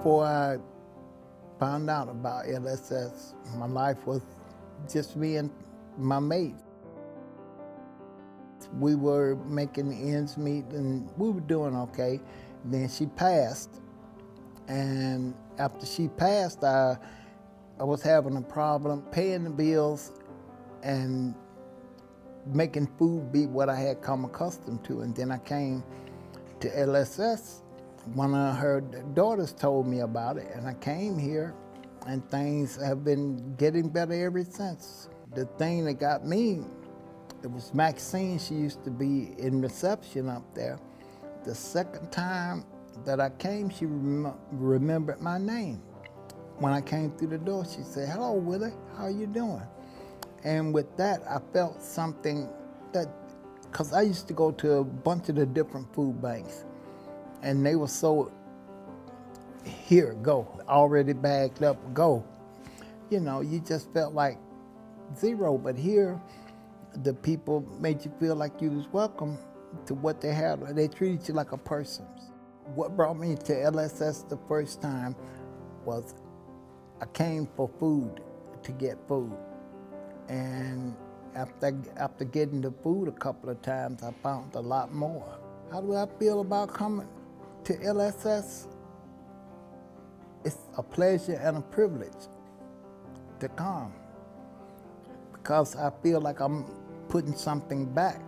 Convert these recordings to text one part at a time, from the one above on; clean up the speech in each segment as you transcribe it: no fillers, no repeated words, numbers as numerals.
Before I found out about LSS, my life was just me and my mate. We were making ends meet and we were doing okay. Then she passed. And after she passed, I was having a problem paying the bills and making food be what I had come accustomed to. And then I came to LSS. One of her daughters told me about it, and I came here, and things have been getting better ever since. The thing that got me, it was Maxine. She used to be in reception up there. The second time that I came, she remembered my name. When I came through the door, she said, "Hello, Willie, how you doing?" And with that, I felt something that, because I used to go to a bunch of the different food banks, and they were so, here, go, already bagged up, go. You know, you just felt like zero, but here, the people made you feel like you was welcome to what they had. They treated you like a person. What brought me to LSS the first time was I came for food, to get food. And after getting the food a couple of times, I found a lot more. How do I feel about coming to LSS? It's a pleasure and a privilege to come because I feel like I'm putting something back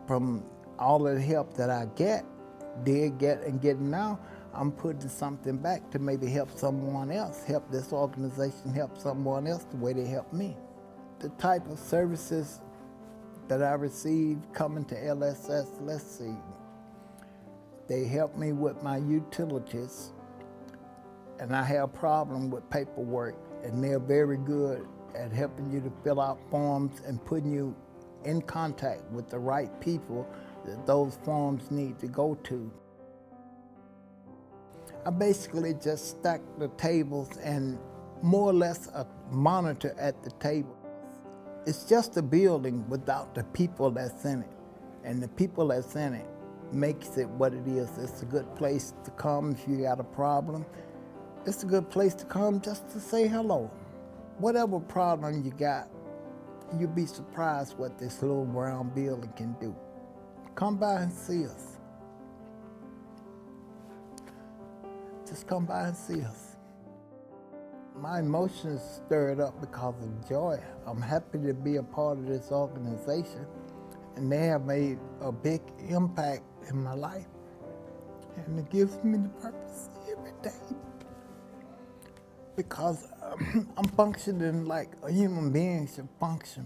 from all of the help that I did get and getting now. I'm putting something back to maybe help someone else, help this organization, help someone else the way they help me. The type of services that I receive coming to LSS, let's see. They help me with my utilities, and I have a problem with paperwork, and they're very good at helping you to fill out forms and putting you in contact with the right people that those forms need to go to. I basically just stack the tables and more or less a monitor at the table. It's just a building without the people that's in it. And the people that's in it makes it what it is. It's a good place to come if you got a problem. It's a good place to come just to say hello. Whatever problem you got, you'll be surprised what this little brown building can do. Come by and see us. Just come by and see us. My emotions stirred up because of joy. I'm happy to be a part of this organization, and they have made a big impact in my life. And it gives me the purpose every day because I'm functioning like a human being should function.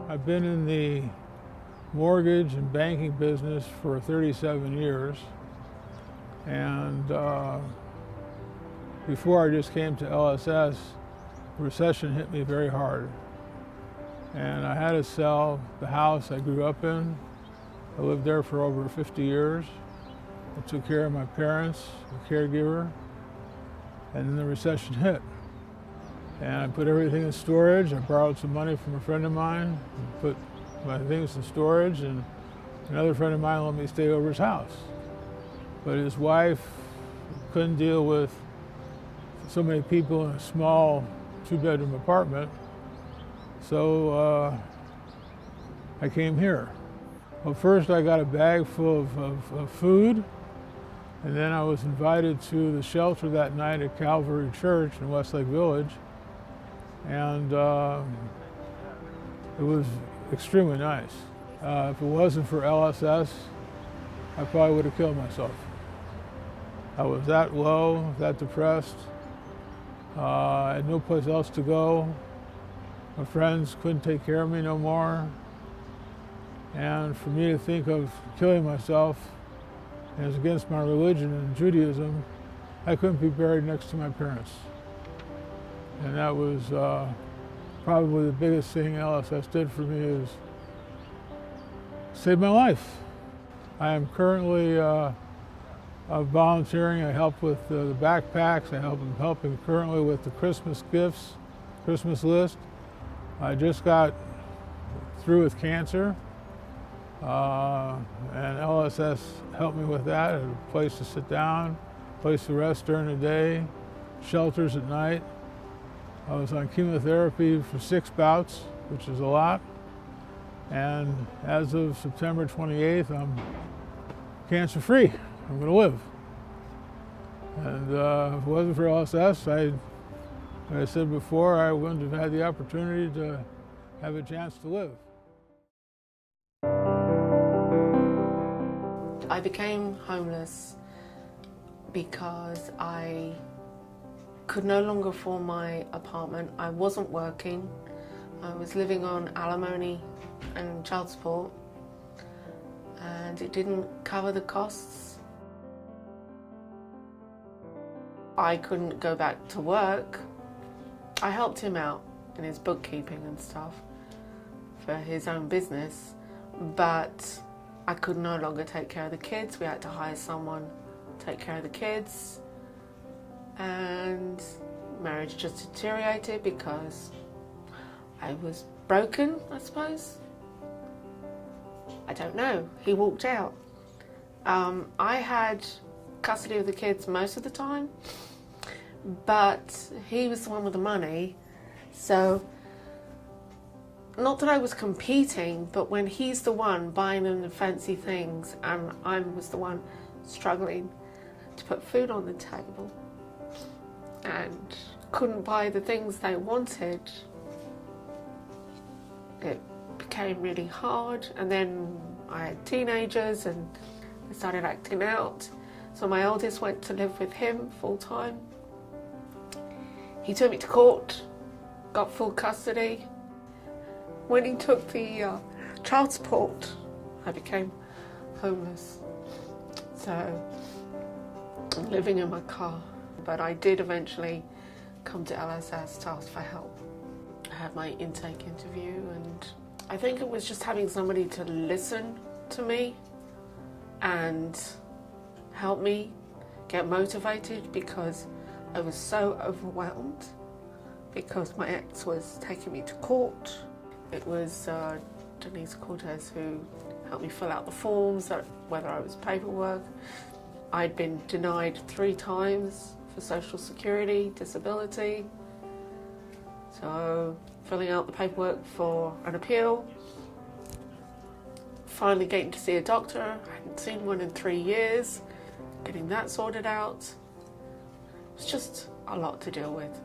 I've been in the mortgage and banking business for 37 years. And before I just came to LSS, the recession hit me very hard. And I had to sell the house I grew up in. I lived there for over 50 years. I took care of my parents, a caregiver, and then the recession hit. And I put everything in storage. I borrowed some money from a friend of mine, and put my things in storage, and another friend of mine let me stay over his house. But his wife couldn't deal with so many people in a small two-bedroom apartment, so I came here. Well, first I got a bag full of food, and then I was invited to the shelter that night at Calvary Church in Westlake Village, and it was extremely nice. If it wasn't for LSS, I probably would have killed myself. I was that low, that depressed. I had no place else to go. My friends couldn't take care of me no more. And for me to think of killing myself, and it's against my religion and Judaism, I couldn't be buried next to my parents. And that was probably the biggest thing LSS did for me, is save my life. I am currently volunteering. I help with the backpacks. I'm helping currently with the Christmas gifts, Christmas list. I just got through with cancer, And LSS helped me with that. A place to sit down, place to rest during the day, shelters at night. I was on chemotherapy for 6 bouts, which is a lot. And as of September 28th, I'm cancer-free. I'm going to live. And if it wasn't for LSS, like I said before, I wouldn't have had the opportunity to have a chance to live. I became homeless because I could no longer afford my apartment. I wasn't working. I was living on alimony and child support, and it didn't cover the costs. I couldn't go back to work. I helped him out in his bookkeeping and stuff for his own business, but I could no longer take care of the kids. We had to hire someone to take care of the kids, and marriage just deteriorated because I was broken, I suppose. I don't know. He walked out. I had custody of the kids most of the time, but he was the one with the money. So, not that I was competing, but when he's the one buying them the fancy things and I was the one struggling to put food on the table and couldn't buy the things they wanted, it became really hard. And then I had teenagers and they started acting out. So my oldest went to live with him full time. He took me to court, got full custody. When he took the child support, I became homeless. So I'm living in my car. But I did eventually come to LSS to ask for help. I had my intake interview, and I think it was just having somebody to listen to me and help me get motivated, because I was so overwhelmed because my ex was taking me to court. It was Denise Cortez who helped me fill out the forms, whether I was paperwork. I'd been denied 3 times for Social Security, disability. So filling out the paperwork for an appeal, finally getting to see a doctor. I hadn't seen one in 3 years, getting that sorted out. It's just a lot to deal with.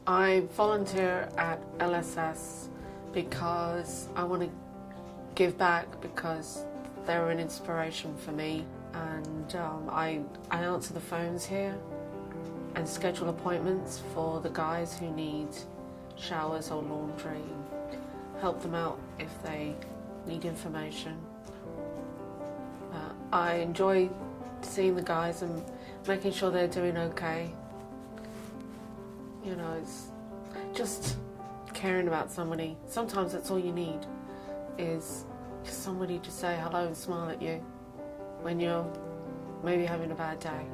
I volunteer at LSS because I want to give back, because they're an inspiration for me. And I answer the phones here and schedule appointments for the guys who need showers or laundry, and help them out if they need information. I enjoy seeing the guys and making sure they're doing okay. You know, it's just caring about somebody. Sometimes that's all you need, is just somebody to say hello and smile at you when you're maybe having a bad day.